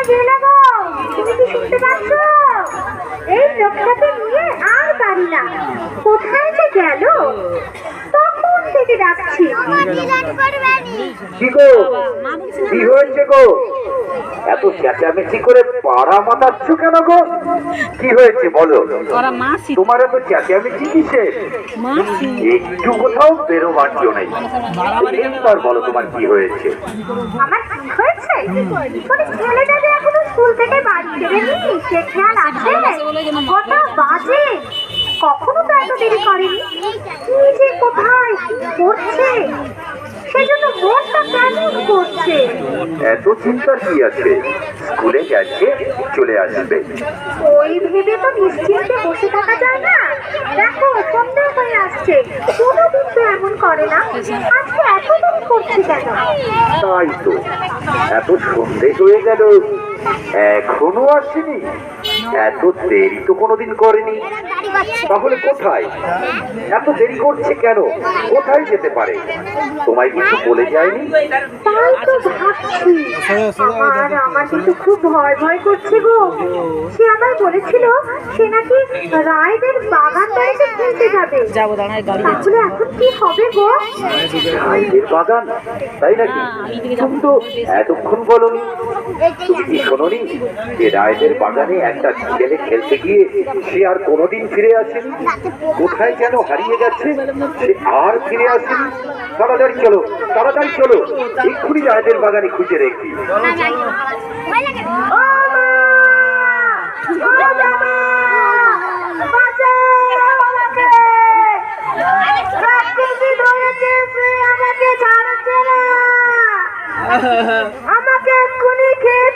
গেলে গো, তুমি কি শুনতে পাচ্ছ? এই লোকটাকে নিয়ে আর পারি না, কোথায় যে গেল? তখন থেকে ডাকছি। কি গো, কি হয়েছে গো? এত চেঁচামেচি করে পাড়া মাতাচ্ছ কেন গো? কি হয়েছে বলো? তোমার এত চেঁচামেচি কিসে? একটু কোথাও বেরোবার জো নেই। এবার বলো তোমার কি হয়েছে? আমার কি হয়েছে? মানে ছেলেটা যে এখনো স্কুল থেকে বাড়ি ফেরেনি, সে খেয়াল আছে? কটা বাজে? কখনো তো এত দেরি করেনি। কি যে কোথায় কি করছে, সেজন্য মনটা কেমন করছে। এত চিন্তার কি আছে? স্কুলে গেছে, চলে আসবে। ওই ভেবে তো নিশ্চিন্তে বসে থাকা যায় না। দেখো সন্দেহ হয়ে আসছে, কোনোদিন তো এমন করে না, আজকে এত দেরি করছে কেন? তাই তো, এত সন্দেহ হয়ে গেল, এখনো আসেনি। এত দেরি তো কোনোদিন করেনি। তাহলে কোথায়? এত দেরি করছে কেন? কোথায় যেতে পারে? তোমায় কিছু বলে যায়নি? তাই তো ভাবছি, আমার কিন্তু খুব ভয় ভয় করছে গো। সে আমায় বলেছিল সে নাকি রায়দের বাগান বাড়িতে খেলতে যাবে। তাহলে এখন কি হবে গো? রায়দের বাগান? তাই নাকি? তুমি তো এতক্ষণ বলনি। তুমি কি শোনোনি যে রায়দের বাগানে একটা ছেলে খেলতে গিয়ে সে আর কোনোদিন ফিরে আসেনি? কোথায় যেন হারিয়ে গেছে, সে আর ফিরে আসেনি। তাড়াতাড়ি চলো, তাড়াতাড়ি চলো, এক্ষুনি রায়দের বাগানে খুঁজে রেখি। আমাকে এক্ষুনি খেয়ে